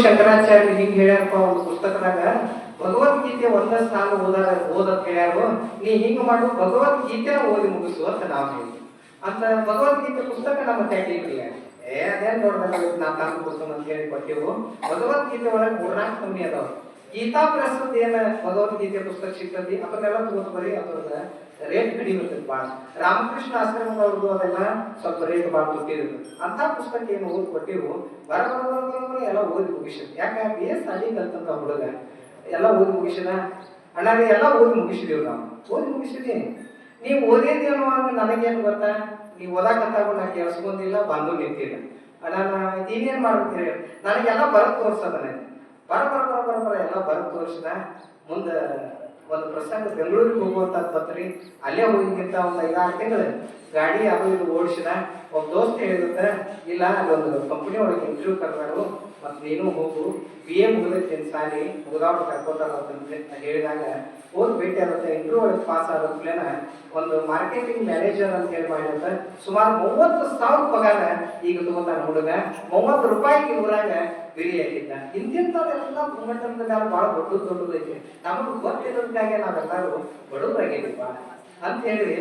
ಶಂಕರಾಚಾರ್ಯ ಹಿಂಗ್ ಹೇಳ್ಯಾರಪ್ಪ ಒಂದು ಪುಸ್ತಕದಾಗ, ಭಗವದ್ಗೀತೆ ಒಂದ ಸಾಲ ಓದತ್ ಹೇಳ್ಯಾರು, ನೀ ಹಿಂಗ್ ಮಾಡು ಭಗವದ್ಗೀತೆ ಓದಿ ಮುಗಿಸು ಅಂತ ನಾವು ಹೇಳಿ ಅಂತ. ಭಗವದ್ಗೀತೆ ಪುಸ್ತಕ ನಮ್ಮ ಕ್ಯಾಟಗರಿ ಅದೇನ್ ನೋಡ್ಬೇಕು ನಾ ತಂದು ಪುಸ್ತಕ ಅಂತ ಹೇಳಿ ಕೊಟ್ಟೆವು. ಭಗವದ್ಗೀತೆ ಒಳಗೆ 3-4 ನಮೂನಿ ಅದಾವ. ಗೀತಾ ಪ್ರಸ್ತುತ ಏನ ಭಗವದ್ಗೀತೆ ಪುಸ್ತಕ ಸಿಗ್ತದೆ ಅದನ್ನೆಲ್ಲ ತಗೋತ ಬರೀ ಅದ್ರದ ರೇಟ್ ಕಡಿಮೆ ಇರ್ತದೆ ಭಾಳ. ರಾಮಕೃಷ್ಣ ಆಶ್ರಮದವ್ರದ್ದು ಅದೆಲ್ಲ ಸ್ವಲ್ಪ ರೇಟ್ ಭಾಳ ಕೊಟ್ಟಿರುತ್ತೆ. ಅಂತ ಪುಸ್ತಕ ಏನು ಓದಿ ಕೊಟ್ಟಿರು ಬರ ಎಲ್ಲ ಓದಿ ಮುಗಿಸಿದ್. ಯಾಕೆ ಬೇಸ್ ಅಡಿ ಕಲ್ತಂತ ಹುಡುಗ ಎಲ್ಲ ಓದಿ ಮುಗಿಸಿದ. ಅಣ್ಣಾರಿ ಎಲ್ಲ ಓದಿ ಮುಗಿಸಿದೀವಿ ನಾವು, ಓದಿ ಮುಗಿಸಿದೀವಿ. ನೀವು ಓದಿದ್ದಿ ಅನ್ನುವಾಗ ನನಗೇನು ಗೊತ್ತಾ, ನೀವು ಓದಾಕತ್ತಾಗ ನಾ ಕೇಳಿಸ್ಕೊಂಡಿಲ್ಲ, ಬಂದು ನಿಂತಿಲ್ಲ. ನಾನು ಇನ್ನೇನ್ ಮಾಡ್ಬೇಕು, ನನಗೆಲ್ಲ ಬರತ್ ತೋರ್ಸದ. ನನಗೆ ಬರ ಎಲ್ಲ ಬರತ್ ತೋರಿಸಿದ. ಮುಂದೆ ಒಂದು ಪ್ರಸಂಗ ಬೆಂಗಳೂರಿಗೆ ಹೋಗುವಂತದ್ದು ಬತ್ರಿ. ಅಲ್ಲೇ ಹೋಗಿದ್ದ ಒಂದು 5-6 ತಿಂಗಳು ಗಾಡಿ ಅದು ಇದು ಓಡಿಸಿದ. ಒಬ್ಬ ದೋಸ್ತ ಹೇಳಿರುತ್ತೆ, ಇಲ್ಲ ಅಲ್ಲೊಂದು ಕಂಪನಿ ಒಳಗೆ ಇಂಟರ್ವ್ಯೂ ಕರ್ನಾಡು, ಮತ್ತು ನೀನು ಹೋಗು, BA ಮುಗಿದೈತೇನು ಸಾಲಿ ಮುಗಿದವ್ರು ಕರ್ಕೋತಾರ ಅಂತ ಹೇಳಿದಾಗ ಹೋಗಿ ಭೇಟಿ ಆಗುತ್ತೆ. ಇಂಟರ್ವ್ಯೂ ಒಳಗೆ ಪಾಸ್ ಆಗೋದ್ಲೇನ ಒಂದು ಮಾರ್ಕೆಟಿಂಗ್ ಮ್ಯಾನೇಜರ್ ಅಂತ ಹೇಳಿ ಮಾಡಿರುತ್ತೆ. ಸುಮಾರು 30,000 ಪಗಾರ ಈಗ ತಗೋತಾನ ಹುಡುಗ. 30 ರೂಪಾಯಿಗೆ ಊರಾಗ ಬಿರಿ ಆಗಿದ್ದ. ಇಂತಿಂಥವೆಲ್ಲ ಮೂಮೆಂಟ್ ಮೇಲೆ ಭಾಳ ದೊಡ್ಡದೈತಿ. ನಮಗೆ ಗೊತ್ತಿರೋದಕ್ಕಾಗಿ ನಾವೆಲ್ಲರೂ ಬಡವರಾಗಿದ್ದೀವಿ ಅಂತ ಹೇಳಿ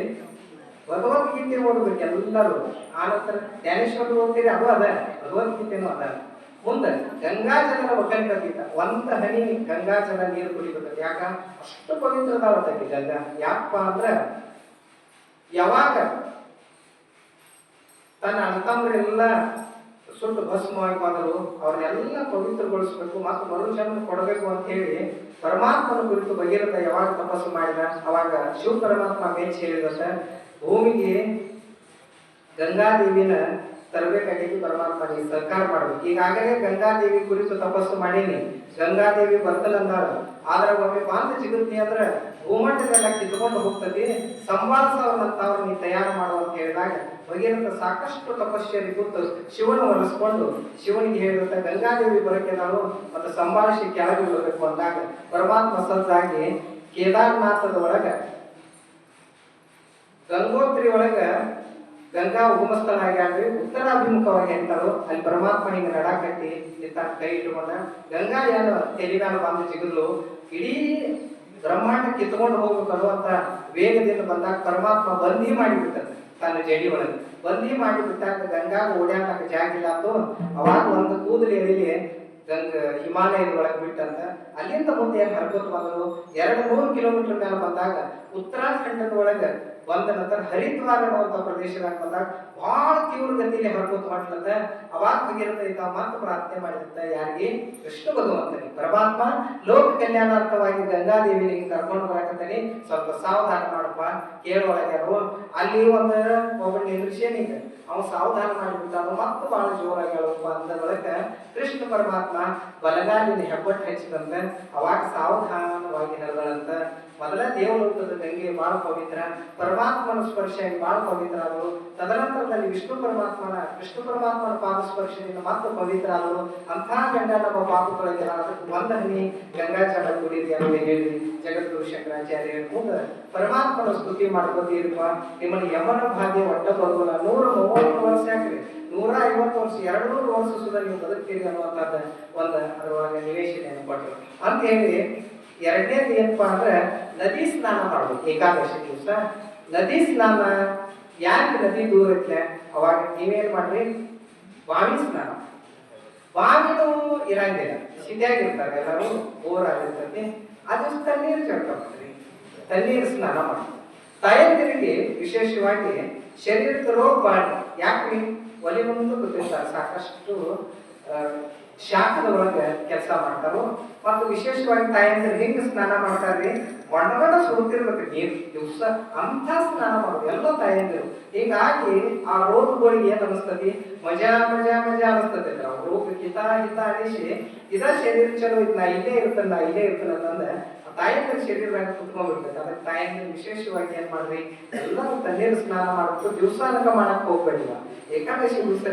ಭಗವದ್ಗೀತೆ ಓದಬೇಕು ಎಲ್ಲರೂ. ಆನಂತರ ಜ್ಞಾನೇಶ್ವರ ಓದ್ತೀರಿ, ಅದು ಅದ, ಭಗವದ್ಗೀತೆನೂ ಅದ. ಮುಂದೆ ಗಂಗಾಜಲದ ಒಗ್ಗಂಟೀತ, ಒಂದು ಹನಿ ಗಂಗಾಜಲ ನೀರು ಕುಡಿಬೇಕು. ಯಾಕ ಅಷ್ಟು ಪವಿತ್ರದಾವತ್ತೈತಿ ಗಂಗಾ. ಯಾಕಪ್ಪ ಅಂದ್ರೆ ಯಾವಾಗ ತನ್ನ ಅಣ್ಣತಮ್ಮರೆಲ್ಲ ಸುಟ್ಟು ಭಸ್ಮವಾಗಿ ಹೋದರು ಅವ್ರನ್ನೆಲ್ಲ ಪವಿತ್ರಗೊಳಿಸ್ಬೇಕು ಮತ್ತು ಮರುಜನ್ಮ ಕೊಡಬೇಕು ಅಂತ ಹೇಳಿ ಪರಮಾತ್ಮನ ಕುರಿತು ಭಗೀರಥ ಯಾವಾಗ ತಪಸ್ಸು ಮಾಡಿದ ಅವಾಗ ಶಿವ ಪರಮಾತ್ಮ ಮೇಚ್ ಹೇಳಿದಂತೆ ಭೂಮಿಗೆ ಗಂಗಾದೇವಿನ ತರಬೇಕಾಗಿದ್ದು ಪರಮಾತ್ಮನಿಗೆ ಸರ್ಕಾರ ಮಾಡ್ಬೇಕು. ಈಗಾಗಲೇ ಗಂಗಾದೇವಿ ಕುರಿತು ತಪಸ್ಸು ಮಾಡೀನಿ, ಗಂಗಾದೇವಿ ಬರ್ತಲಂದಾಳ, ಆದ್ರೆ ಒಮ್ಮೆ ಬಾಂಧ ಸಿಗುತ್ತೆ ಅಂದ್ರೆ ಭೂಮಂಡಲೆಲ್ಲ ಕಿತ್ಕೊಂಡು ಹೋಗ್ತದೆ, ಸಂವಾದಿಸೋರ್ನಂತವ್ರು ನೀ ತಯಾರು ಮಾಡುವ ಅಂತ ಹೇಳಿದಾಗ ಭಗೀರಥ ಸಾಕಷ್ಟು ತಪಸ್ಸೆಯಲ್ಲಿ ಕೂತು ಶಿವನ ಒಲಿಸ್ಕೊಂಡು ಶಿವನಿಗೆ ಹೇಳಿದಂತೆ ಗಂಗಾದೇವಿ ಬರಕ್ಕೆ ನಾವು ಮತ್ತು ಸಂಭಾಷಿ ಕೆಳಗೆ ಬರಬೇಕು ಅಂದಾಗ ಪರಮಾತ್ಮ ಸಜ್ಜಾಗಿ ಕೇದಾರನಾಥದ ಒಳಗ ಗಂಗೋತ್ರಿ ಒಳಗ ಗಂಗಾ ಉಗಮಸ್ಥಳ ಆಗ್ಯಾಡ್ರಿ ಉತ್ತರಾಭಿಮುಖವಾಗಿ ಅಂತಾರು. ಅಲ್ಲಿ ಪರಮಾತ್ಮ ಹಿಂಗೆ ನಡ ಕಟ್ಟಿ ನಿಂತ ಕೈ ಇಟ್ಟುಕೊಂಡ ಗಂಗಾ ಏನು ತೆಲಿಗಾಲ ಬಂದು ಸಿಗಲು ಇಡೀ ಬ್ರಹ್ಮಾಂಡ ಕಿತ್ಕೊಂಡು ಹೋಗ್ಬೇಕು ಅನ್ನುವಂತ ವೇಗದಿಂದ ಬಂದಾಗ ಪರಮಾತ್ಮ ಬಂದಿ ಮಾಡಿಬಿಡ್ತಾರೆ ತನ್ನ ಜಡಿ ಒಳಗೆ. ಬಂದಿ ಮಾಡಿಬಿಟ್ಟಾಗ ಗಂಗಾ ಓಡ್ಯಾಕ ಜಾಗಿಲ್ಲ ಅಂತು. ಅವಾಗ ಒಂದು ಕೂದಲು ಎಳಿಲಿ ಹಿಮಾಲಯದ ಒಳಗೆ ಬಿಟ್ಟಂತ ಅಲ್ಲಿಂದ ಮುಂದೆ ಏನು ಹರ್ಕೋತ ಬಂದರು. 200 ಕಿಲೋಮೀಟರ್ ಮೇಲೆ ಬಂದಾಗ ಉತ್ತರಾಖಂಡದ ಒಳಗೆ ಬಂದ ನಂತರ ಹರಿದ್ವಾರ ಅನ್ನುವಂಥ ಪ್ರದೇಶದಾಗ ಬಂದಾಗ ಬಹಳ ತೀವ್ರ ಗತಿಯಲ್ಲಿ ಹರ್ಕೋತ ಹೊಂಟ್ಲಂತ. ಅವಾಗ ಭಗೀರಥ ಇದ್ದ ಮಾತು ಪ್ರಾರ್ಥನೆ ಮಾಡಿದಂತ ಯಾರಿಗೆ, ಕೃಷ್ಣ ಭಗವಂತನಿಗೆ. ಪರಮಾತ್ಮ ಲೋಕ ಕಲ್ಯಾಣಾರ್ಥವಾಗಿ ಗಂಗಾದೇವಿನಿಗೆ ಕರ್ಕೊಂಡು ಬರಕತ್ತಾನೆ, ಸ್ವಲ್ಪ ಸಾವಧಾನ ಮಾಡಪ್ಪ ಕೇಳೊಳಗ್ಯಾರು. ಅಲ್ಲಿ ಒಬ್ಬ ನಿರೀಕ್ಷೆನಿಗೆ ಅವನು ಸಾವಧಾನ ಮಾಡಿಬಿಟ್ಟಾನು, ಮತ್ತು ಬಹಳ ಜೋರಾಗಿ ಹೇಳಪ್ಪ ಅಂದ ಬಳಿಕ ಕೃಷ್ಣ ಪರಮಾತ್ಮ ಬಲಗಾಲಿನ ಹೆಬ್ಬಟ್ಟು ಹಚ್ಚಿದಂತೆ ಅವಾಗ ಸಾವಧಾನವಾಗಿ ಹರಿದಳಂತ. ಮೊದಲ ದೇವಲೋಕದ ಗಂಗೆ ಬಹಳ ಪವಿತ್ರ, ಪರಮಾತ್ಮನ ಸ್ಪರ್ಶಿಯಾಗಿ ಬಹಳ ಪವಿತ್ರ ಆದರು. ತದನಂತರದಲ್ಲಿ ಕೃಷ್ಣ ಪರಮಾತ್ಮನ ಪಾದ ಸ್ಪರ್ಶದಿಂದ ಮತ್ತೆ ಪವಿತ್ರ ಆದರು. ಅಂಥ ಗಂಗಾ ನಮ್ಮ ಪಾಪಗಳಿಗೆ ಅದಕ್ಕೆ ಒಂದು ಹನಿ ಗಂಗಾಜಲ ಕುಡಿಯಿರಿ ಅಂತ ಹೇಳಿ ಜಗದ್ಗುರು ಶಂಕರಾಚಾರ್ಯ ಮುಂದೆ ಪರಮಾತ್ಮನ ಸ್ತುತಿ ಮಾಡ್ಕೋತೀರಪ್ಪ. ನಿಮ್ಮನ್ನು ಯಮನ ಬಾಧೆ ಒಟ್ಟ ಬರುವುದಿಲ್ಲ. 130 ವರ್ಷ ಯಾಕ್ರಿ, 150 ವರ್ಷ 200 ವರ್ಷ ಸುದ ನೀವು ಬದುಕ್ತೀರಿ ಅನ್ನುವಂಥದ್ದು ಒಂದು ಅದರೊಳಗೆ ನಿವೇಶನೆಯನ್ನು ಕೊಟ್ಟರು ಅಂತ ಹೇಳಿ. ಎರಡನೇದು ಏನಪ್ಪಾ ಅಂದ್ರೆ ನದಿ ಸ್ನಾನ ಮಾಡ್ಬೇಕು. ಏಕಾದಶಿ ದಿವಸ ನದಿ ಸ್ನಾನ. ಯಾಕೆ ನದಿ ದೂರ ಐತ್ಲೆ ಅವಾಗ ನೀವೇನ್ ಮಾಡ್ರಿ, ಬಾವಿ ಸ್ನಾನ. ಬಾವಿನೂ ಇರಂಗಿಲ್ಲ, ಸಿಟಿಯಾಗಿರ್ತಾರೆ ಎಲ್ಲರೂ, ಬೋರ್ ಆಗಿರ್ತದೆ. ಅದು ತಣ್ಣೀರು ಚಡ್ಕೊಳ್ತೀರಿ, ತಣ್ಣೀರು ಸ್ನಾನ ಮಾಡಿ. ತಾಯಂದಿರಿಗೆ ವಿಶೇಷವಾಗಿ ಶರೀರದ ರೋಗ ಬಾಳ. ಯಾಕ್ರಿ, ಒಲಿ ಮುಂದೆ ಗೊತ್ತಿರ್ತಾರೆ, ಸಾಕಷ್ಟು ಶಾಖದ ಒಳಗೆ ಕೆಲಸ ಮಾಡ್ತಾರೋ. ಮತ್ತು ವಿಶೇಷವಾಗಿ ತಾಯಂದಿರು ಹಿಂಗೆ ಸ್ನಾನ ಮಾಡ್ತಾರ್ರಿ, ಒಣಗಡ ಸುಡ್ತಿರ್ಬೇಕು ನೀರು ದಿವಸ, ಅಂಥ ಸ್ನಾನ ಮಾಡೋದು ಎಲ್ಲ ತಾಯಂದಿರು. ಹೀಗಾಗಿ ಆ ರೋಗಗಳಿಗೆ ಏನ್ ಅನಿಸ್ತತಿ, ಮಜಾ ಅನಿಸ್ತತಿ. ರೋಗ ಹಿತ ಅನಿಸಿ ಇದ ಶರೀರ ಚಲೋ ಇದ್ ನಾ ಇಲ್ಲೇ ಇರ್ತೇನೆ ಅಂತಂದ ತಾಯಂದಿರ ಶರೀರದಾಗ ಕುತ್ಕೊಂಡ್ಬಿಡ್ತೈತೆ. ಅದಕ್ಕೆ ತಾಯಂದಿರು ವಿಶೇಷವಾಗಿ ಏನ್ ಮಾಡ್ರಿ, ಎಲ್ಲರೂ ತಣ್ಣೀರು ಸ್ನಾನ ಮಾಡ್ಬಿಟ್ಟು ದಿವಸಾನಕ ಮಾಡಕ್ ಹೋಗ್ಬೇಡಿವ. ಏಕಾದಶಿ ದಿವಸ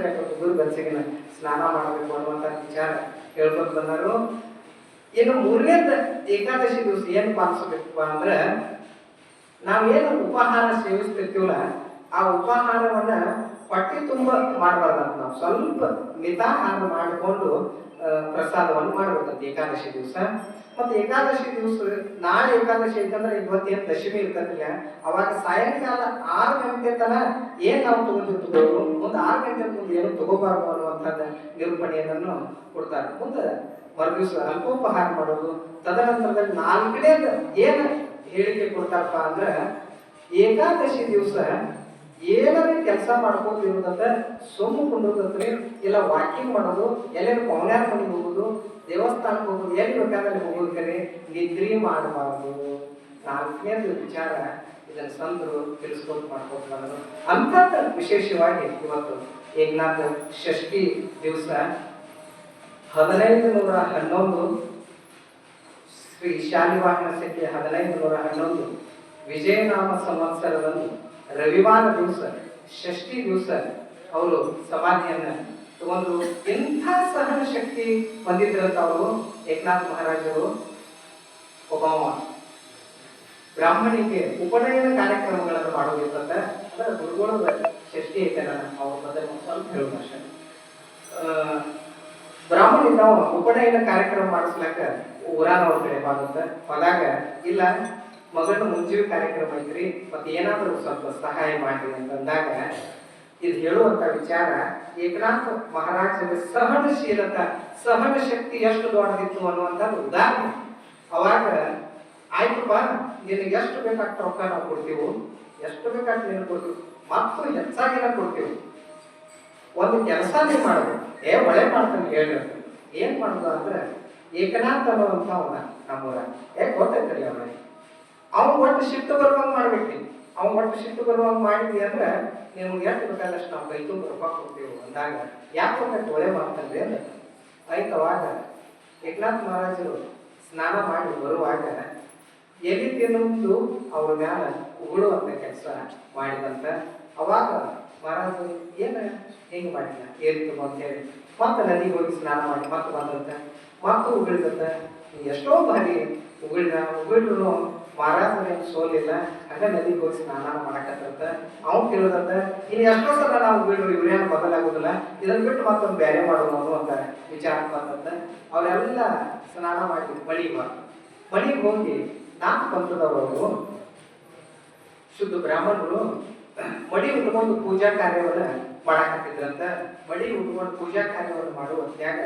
ಗುರು ಗಂಟೆಗಿನ ಸ್ನಾನ ಮಾಡಬೇಕು ಅನ್ನುವಂತ ವಿಚಾರ ಹೇಳ್ಕೊತ ಬಂದರು. ಇನ್ನು 3ನೇದ ಏಕಾದಶಿ ದಿವಸ ಏನ್ ಪಾಲಿಸಬೇಕಪ್ಪ ಅಂದ್ರೆ, ನಾವೇನು ಉಪಹಾರ ಸೇವಿಸ್ತಿರ್ತೀವಲ್ಲ ಆ ಉಪಹಾರವನ್ನ ಹೊಟ್ಟೆ ತುಂಬ ಮಾಡಬಾರ್ದಂತ. ನಾವು ಸ್ವಲ್ಪ ಮಿತಾಹಾರ ಮಾಡಿಕೊಂಡು ಪ್ರಸಾದವನ್ನು ಮಾಡ್ಬೇಕಂತ ಏಕಾದಶಿ ದಿವಸ. ಮತ್ತೆ ಏಕಾದಶಿ ದಿವಸ ನಾಳೆ ಏಕಾದಶಿ ಐತಂದ್ರೆ ಇವತ್ತೇನು ದಶಮಿ ಇರ್ತದಿಲ್ಲ, ಅವಾಗ ಸಾಯಂಕಾಲ 6 ಗಂಟೆ ತನ ಏನ್ ನಾವು ತಗೋತಿರ್ತೀವೋ ಮುಂದೆ 6 ಗಂಟೆ ಮುಂದೆ ಏನು ತಗೋಬಾರ್ದು ಅನ್ನುವಂಥದ್ದು ನಿರೂಪಣೆಯನ್ನು ಕೊಡ್ತಾರೆ. ಮುಂದೆ ಮರುದಿವಸ ಅಲ್ಪೋಪಹಾರ ಮಾಡೋದು. ತದನಂತರದಲ್ಲಿ 4ನೇದು ಏನು ಹೇಳಿಕೆ ಕೊಡ್ತಾರಪ್ಪ ಅಂದ್ರೆ, ಏಕಾದಶಿ ದಿವಸ ಏನಾರ ಕೆಲಸ ಮಾಡ್ಕೊಂಡು ಇರೋದಂತ ಸೊಮ್ಮು ಕುಂದ್ರದತ್ರಿ, ಇಲ್ಲ ವಾಕಿಂಗ್ ಮಾಡೋದು, ಎಲ್ಲರೂ ಪೌನ್ಯಾರ ಮನೆಗೆ ಹೋಗೋದು, ದೇವಸ್ಥಾನಕ್ಕೆ ಹೋಗೋದು, ಎಲ್ಲಿ ಬೇಕಾದಲ್ಲಿ ಹೋಗೋದು, ಕರೆ ನಿದ್ರಿ ಮಾಡಬಾರ್ದು. 4ನೇದು ವಿಚಾರ ಇದನ್ನು ಸಂತರು ತಿಳಿಸ್ಕೊಂಡು ಮಾಡ್ಕೊಂಡು ಬಂದರು. ಅಂಥದ್ದು ವಿಶೇಷವಾಗಿ ಇವತ್ತು ಏಕನಾಥ ಷಷ್ಠಿ ದಿವಸ 1511 ಶ್ರೀ ಶಾಲಿವಾಹನ ಸಂಖ್ಯೆ 1511 ವಿಜಯನಾಮ ಸಂವತ್ಸರದಂದು ರವಿವಾರ ದಿವಸ ಷಷ್ಠಿ ದಿವಸ ಅವರು ಸಮಾಧಿಯನ್ನ ತಗೊಂಡು ಎಂಥ ಸಹನ ಶಕ್ತಿ ಹೊಂದಿದ್ರಂತ ಅವರು ಏಕನಾಥ ಮಹಾರಾಜರು. ಒಬ್ಬ ಬ್ರಾಹ್ಮಣಿಗೆ ಉಪನಯನ ಕಾರ್ಯಕ್ರಮಗಳನ್ನು ಮಾಡೋದಿರ್ತಂತ, ಅಂದ್ರೆ ಗುರುಗಳ ಷಷ್ಠಿ ಐತಲ್ಲ ಅವ್ರ ಬಗ್ಗೆ ಸ್ವಲ್ಪ ಹೇಳೋದು ಅಷ್ಟೇ. ಬ್ರಾಹ್ಮಣಿಂದ ಉಪನಯನ ಕಾರ್ಯಕ್ರಮ ಮಾಡಿಸ್ಲಾಕ ಊರಾನವ್ರ ಕಡೆ ಬಂದಂತ ಹೋದಾಗ, ಇಲ್ಲ ಮಗನ ಮುಂಜೀವಿ ಕಾರ್ಯಕ್ರಮ ಐತ್ರಿ, ಮತ್ತೆ ಏನಾದರೂ ಸ್ವಲ್ಪ ಸಹಾಯ ಮಾಡಿ ಅಂತಂದಾಗ ಇದು ಹೇಳುವಂತ ವಿಚಾರ ಏಕನಾಥ ಮಹಾರಾಜರ ಸಹನಶೀಲತ ಸಹನ ಶಕ್ತಿ ಎಷ್ಟು ದೊಡ್ಡದಿತ್ತು ಅನ್ನುವಂಥದ್ದು ಉದಾಹರಣೆ. ಅವಾಗ ಆಯ್ತಪ್ಪ, ನಿನಗೆ ಎಷ್ಟು ಬೇಕಾಗ್ತ ರೊಕ್ಕ ನಾವು ಕೊಡ್ತೀವಿ, ಎಷ್ಟು ಬೇಕಾಗ್ತ ನೀನು ಕೊಡ್ತೀವಿ, ಮತ್ತು ಹೆಚ್ಚಾಗಿನ ಕೊಡ್ತೀವಿ, ಒಂದು ಕೆಲಸ ನೀವು ಮಾಡ್ಬೇಕು. ಒಳ್ಳೆ ಮಾಡ್ತಾನೆ ಹೇಳ್ರಿ. ಏನ್ ಮಾಡುದು ಅಂದ್ರೆ, ಏಕನಾಥ ಅನ್ನುವಂಥ ಅವನ ನಮ್ಮೂರ ಗೊತ್ತೈತ್ರಿ ಅವನ, ಅವ್ನು ಒಟ್ಟು ಶಿಫ್ಟ್ ಬರುವಂಗ ಮಾಡ್ಬೇಕು. ಅವ್ನು ಒಟ್ಟು ಶಿಫ್ಟ್ ಬರುವಂಗ ಮಾಡಿದ್ವಿ ಅಂದ್ರೆ ನಿಮ್ಗೆ ಎಷ್ಟು ಬೇಕಾದಷ್ಟು ನಾವು ಕೈ ತುಂಬ ರೊಕ್ಕ ಕೊಡ್ತೀವಿ ಅಂದಾಗ, ಯಾಕೆ ಗೊತ್ತಾಯ್ತು ಒಳ್ಳೆ ಮಾಡ್ತಾನ್ರಿ ಅಂದ್ರೆ ಆಯ್ತವಾಗ ಏಕನಾಥ ಮಹಾರಾಜರು ಸ್ನಾನ ಮಾಡಿ ಬರುವಾಗ ಎಲ್ಲಿ ತಿನ್ನೊಂದು ಅವ್ರ ಮ್ಯಾಲ ಉಗುಳುವಂತ ಕೆಲಸ ಮಾಡಿದಂತ. ಅವಾಗ ಮಹಾರಾಜರು ಏನು ಹೆಂಗೆ ಮಾಡಿಲ್ಲ ಏರಿತು ಅಂತ ಹೇಳಿ ಮತ್ತೆ ನದಿಗೆ ಹೋಗಿ ಸ್ನಾನ ಮಾಡಿ ಮತ್ತೆ ಬಂದಂತ, ಮತ್ತು ಉಗುಳಿದಂತ. ಎಷ್ಟೋ ಬಾರಿ ಉಗುಳಿದ್ರು ಮಹಾರಾಜರೇನು ಸೋಲಿಲ್ಲ, ಹಂಗ ನದಿಗೆ ಹೋಗಿ ಸ್ನಾನ ಮಾಡಕತ್ತಂತ. ಅವ್ನು ಕೇಳೋದಂತ, ಇನ್ನು ಎಷ್ಟೋ ಸಲ ನಾವು ಉಗುಳಿದ್ರು ಇವ್ರೇನು ಬದಲಾಗುದಿಲ್ಲ, ಇದನ್ನ ಬಿಟ್ಟು ಮತ್ತೊಂದು ಬೇರೆ ಮಾಡೋದು ಅಂತ ವಿಚಾರ ಬಂದಂತ. ಅವರೆಲ್ಲ ಸ್ನಾನ ಮಾಡಿ ಮಳಿಗೆ ಹೋಗಿ 4 ಪಂಥದವರು ಶುದ್ಧ ಬ್ರಾಹ್ಮಣರು ಮಡಿ ಉಟ್ಕೊಂಡು ಪೂಜಾ ಕಾರ್ಯವನ್ನ ಮಾಡಾಕತ್ತಿದ್ರಂತ. ಮಡಿ ಉಟ್ಕೊಂಡು ಪೂಜಾ ಕಾರ್ಯವನ್ನು ಮಾಡುವ ಹೊತ್ನ್ಯಾಗ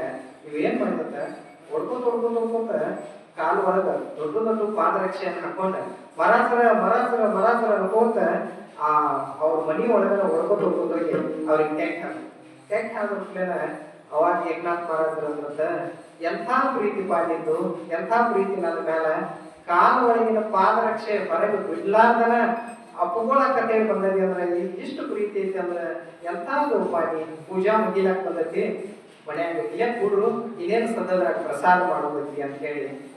ಇವೇನ್ ಮಾಡಿದಂತ, ಹೊಡ್ಕೊಂತ ಕಾಲು ಒಳಗ ದೊಡ್ಡ ದೊಡ್ಡ ಪಾದರಕ್ಷೆಯನ್ನು ಹಾಕೊಂಡ ಮರಾಸರ ಅನ್ಕೋತ ಅವ್ರ ಮನಿ ಒಳಗನ ಹೊಡ್ಕೊಂಡೋಗಿ ಅವ್ರಿಗೆ ಟೆಕ್ ಹಾಕಿದ್ಮೇಲೆ ಅವಾಗ ಏಕನಾಥ ಮಹಾರಾಜರು ಅಂದ್ರಂತ, ಎಂಥ ಪ್ರೀತಿ ಪಾಲಿದ್ದು, ಎಂಥ ಪ್ರೀತಿ ನನ್ನ ಮೇಲ, ಕಾಲು ಒಳಗಿನ ಪಾದರಕ್ಷೆ ಹೊರಗೆ ಬಿಡ್ಲಾರ್ದನ ಅಪ್ಪುಗಳಕತೆ ಬಂದದಿ ಅಂದ್ರೆ ಇಷ್ಟು ಪ್ರೀತಿ ಐತಿ ಅಂದ್ರೆ ಎಂಥದ್ದು ಪಾನಿ ಪೂಜಾ ಮುಗಿಲಾಕ ಬಂದೈತಿ, ಮನ್ಯಾಗ ಏನ್ ಕೂಡ್ರು ಇನ್ನೇನು ಸದ್ಯದ್ರಾಗ ಪ್ರಸಾದ ಮಾಡೋದೈತಿ ಅಂತ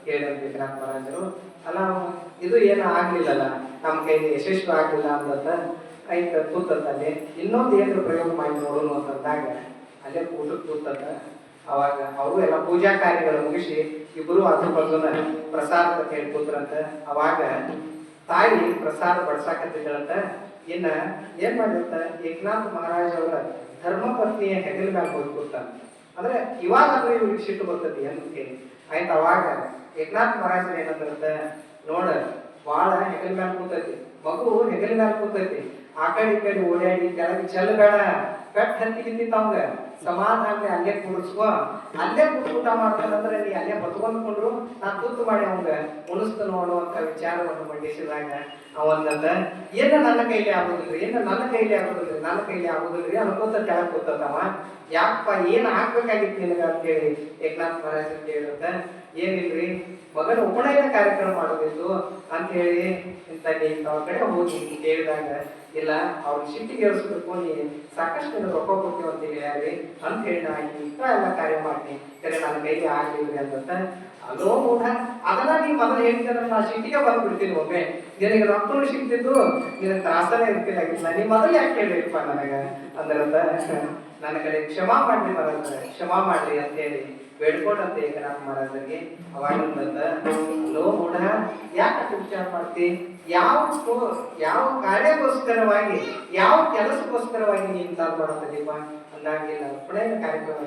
ಹೇಳಿದಂತ ಏಕನಾಥ ಮಹಾರಾಜರು. ಅಲ್ಲ ಇದು ಏನು ಆಗ್ಲಿಲ್ಲಲ್ಲ, ನಮ್ಮ ಕೈಲಿ ಯಶಸ್ವಿ ಆಗ್ಲಿಲ್ಲ ಅಂತ ಆಯ್ತು ಕೂತಂತ. ಅಲ್ಲಿ ಇನ್ನೊಂದು ಏನಾದ್ರು ಪ್ರಯೋಗ ಮಾಡಿ ನೋಡೋಣ ಅಂತಂದಾಗ ಅಲ್ಲೇ ಊಟಕ್ಕೆ ಕೂತಂತ. ಅವಾಗ ಅವರು ಎಲ್ಲ ಪೂಜಾ ಕಾರ್ಯಗಳು ಮುಗಿಸಿ ಇಬ್ಬರು ಅದ್ರ ಬಗ್ಗನ ಪ್ರಸಾದ ಹೇಳಿ ಕೂತ್ರಂತ. ಅವಾಗ ತಾಯಿ ಪ್ರಸಾದ ಬಡ್ಸಾಕತ್ತಿದ್ರಂತ. ಇನ್ನ ಏನ್ ಮಾಡಿದಂತ, ಏಕನಾಥ ಮಹಾರಾಜ ಅವರ ಧರ್ಮಪತ್ನಿಯ ಹೆಗಲ ಮ್ಯಾಲ ಹೋಗಿ ಕೂತ. ಅಂದ್ರೆ ಇವಾಗಾದ್ರೂ ಇವ್ರಿಗೆ ಸಿಟ್ಟು ಬರ್ತದೆ ಅಂತ ಹೇಳಿ ಆಯ್ತು. ಅವಾಗ ಏಕನಾಥ ಮಹಾರಾಜರು ಏನಂದ್ರಂತ, ನೋಡ ಬಾಳ ಹೆಗಲ ಮ್ಯಾಲ ಕೂತೈತಿ, ಮಗು ಹೆಗಲ ಮ್ಯಾಲ ಕೂತೈತಿ, ಆ ಕಡೆ ಈ ಕಡೆ ಓಡಾಡಿ ಕೆಳಗೆ ಚೆಲ್ಲಬೇಡ, ಪೆಟ್ ಹತ್ತಿಗಿಂತ ಅವಂಗ ಸಮಾಧಾನ ಅಲ್ಲೇ ಕೂಡಿಸ್ಕೊ, ಅಲ್ಲೇ ಊಟ ಮಾಡ್ತಾನಂದ್ರೆ ನೀ ಅಲ್ಲೇ ಹೊತ್ಕೊಂಡ್ಕೊಂಡ್ರು ನಾ ತುತ್ತು ಮಾಡಿ ಅವಂಗ ಉಣಿಸ್ತು ನೋಡುವಂತ ವಿಚಾರವನ್ನು ಮಂಡಿಸಿದಾಗ ಅವಂದಂತ, ಏನು ನನ್ನ ಕೈಲಿ ಆಗುದಿಲ್ರಿ, ನನ್ನ ಕೈಲಿ ಆಗುದಿಲ್ರಿ ಅನ್ಕೋತ ಕೆಳಗೆ ಕೂತವ. ಯಾಕಪ್ಪ ಏನ್ ಹಾಕ್ಬೇಕಾಗಿತ್ತು ನಿನಗ ಅಂತ ಹೇಳಿ ಏಕನಾಥ ಮಹಾರಾಜ ಕೇಳಿದಂತ. ಏನಿಲ್ರಿ, ಮಗನ ಉಪನಯನ ಕಾರ್ಯಕ್ರಮ ಮಾಡೋದಿತ್ತು ಅಂತ ಹೇಳಿ ಇಂಥ ಅವ್ರ ಕಡೆ ಹೋಗಿ ಕೇಳಿದಾಗ, ಇಲ್ಲ ಅವ್ರ ಸಿಟ್ಟಿಗೆ ಏರಿಸ್ಬೇಕು, ನೀ ಸಾಕಷ್ಟು ರೊಕ್ಕ ಕೊಡ್ತೀವಿ ಅಂತ ಹೇಳ್ಯಾರಿ ಅಂತ ಹೇಳಿ ನಾ ಇಂಥ ಎಲ್ಲ ಕಾರ್ಯ ಮಾಡ್ತೀನಿ, ಸರಿ ನನ್ನ ಕೈಗೆ ಆಗ್ಲಿಲ್ರಿ ಅಂತ. ಅದೋ ಮೂಢ, ಅದನ್ನ ನೀ ಮೊದಲು ಹೇಳ್ತಿದ್ರೆ ನಾ ಸಿಟ್ಟಿಗೆ ಬಂದ್ಬಿಡ್ತೀನಿ, ಒಮ್ಮೆ ನಿನಗೆ ರೊಕ್ಕನು ಸಿಗ್ತಿದ್ದು ನಿನಗೆ ತ್ರಾಸನೇ ಇರ್ತಿಲ್ಲ, ನೀ ಮೊದಲು ಯಾಕೆ ಹೇಳಿರಪ್ಪ ನನಗ ಅಂದ್ರಂತ. ನನ್ನ ಕಡೆ ಕ್ಷಮಾ ಮಾಡ್ರಿ ಮಹಾರಾಜ, ಕ್ಷಮಾ ಮಾಡ್ರಿ ಅಂತ ಹೇಳಿ ಬೇಡ್ಕೊಂಡಂತೆ ಏಕನಾಥ ಮಹಾರಾಜರಿಗೆ. ಅವಾಗಿಂದ ಲೋ ಮೂಢ, ಯಾಕೆ ವಿಚಾರ ಮಾಡ್ತಿ, ಯಾವ ಕಾರ್ಯಕ್ಕೋಸ್ಕರವಾಗಿ ಯಾವ ಕೆಲಸಕ್ಕೋಸ್ಕರವಾಗಿ ನೀನು ಇಂತಾದ್ ಮಾಡತ್ತದೀಪ ಇಲ್ಲ ಉಪನಯನ ಕಾರ್ಯಕ್ರಮ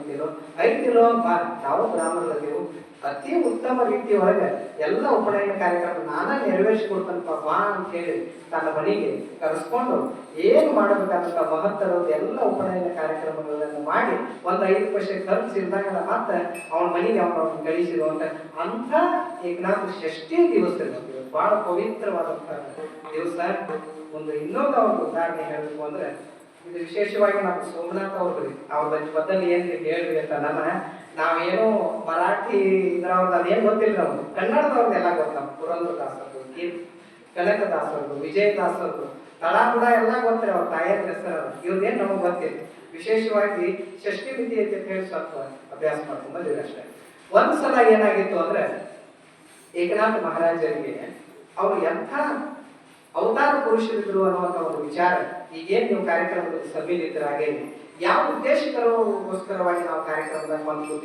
ಐತಿರೋ ಬಾ ನಾವು ಬ್ರಾಹ್ಮಣರದೇವು ಅತಿ ಉತ್ತಮ ರೀತಿಯೊಳಗೆ ಎಲ್ಲ ಉಪನಯನ ಕಾರ್ಯಕ್ರಮ ನಾನೇ ನೆರವೇರಿಸಿಕೊಡ್ತನಪ್ಪ ಬಾ ಅಂತ ಹೇಳಿ ತನ್ನ ಮನೆಗೆ ಕರೆಸ್ಕೊಂಡು ಏನು ಮಾಡಬೇಕಂತ ಮಹತ್ತರದ ಎಲ್ಲ ಉಪನಯನ ಕಾರ್ಯಕ್ರಮಗಳನ್ನು ಮಾಡಿ ಒಂದು 5 ಪೈಸೆ ಖರ್ಚು ಇಲ್ದಾಗ ಮತ್ತೆ ಅವನ ಮನೆಗೆ ಅವನನ್ನು ಕಳಿಸಿರುವಂತ ಅಂಥ ಏಕನಾಥ ಷಷ್ಠಿ ದಿವಸ ಬಹಳ ಪವಿತ್ರವಾದಂಥ ದಿವಸ. ಒಂದು ಇನ್ನೊಂದು ಅವ್ರ ಉದಾಹರಣೆ ಹೇಳಬೇಕು ಅಂದ್ರೆ ಇದು ವಿಶೇಷವಾಗಿ ನಾವು ಸೋಮನಾಥ್ ಅವ್ರಿ ಅವ್ರ ಬದಲು ಏನ್ ಹೇಳ್ರಿ ಅಂತ ನಾವೇನೋ ಮರಾಠಿ ಇದ್ರವ್ರದ್ದು ಅದೇನು ಗೊತ್ತಿಲ್ಲ ನಾವು ಕನ್ನಡದವ್ರದ್ದು ಎಲ್ಲ ಗೊತ್ತ ಪುರಂದರದಾಸರು ಕನಕದಾಸರು ವಿಜಯದಾಸರು ತಳಾಪುಡ ಎಲ್ಲ ಗೊತ್ತಿರ ಅವ್ರ ತಾಯಿಯ ಹೆಸರು ಇವ್ರದೇನು ನಮಗೆ ಗೊತ್ತಿಲ್ಲ. ವಿಶೇಷವಾಗಿ ಷಷ್ಠಿ ಮಿತಿ ಐತಿ ಅಂತ ಹೇಳಿ ಸ್ವಲ್ಪ ಅಭ್ಯಾಸ ಮಾಡ್ಕೊಂಡು ಬಂದಿದೆ ಅಷ್ಟೇ. ಒಂದ್ಸಲ ಏನಾಗಿತ್ತು ಅಂದ್ರೆ ಏಕನಾಥ ಮಹಾರಾಜರಿಗೆ ಅವ್ರು ಎಂಥ ಅವತಾರ ಪುರುಷರಿದ್ರು ಅನ್ನುವಂಥ ಒಂದು ವಿಚಾರ ಈಗೇನು ನೀವು ಕಾರ್ಯಕ್ರಮದಲ್ಲಿ ಸಭೆಯಲ್ಲಿದ್ದರಾಗೇನೆ ಯಾವ ಉದ್ದೇಶಕರೋಸ್ಕರವಾಗಿ ನಾವು ಕಾರ್ಯಕ್ರಮದಾಗ ಬಂದು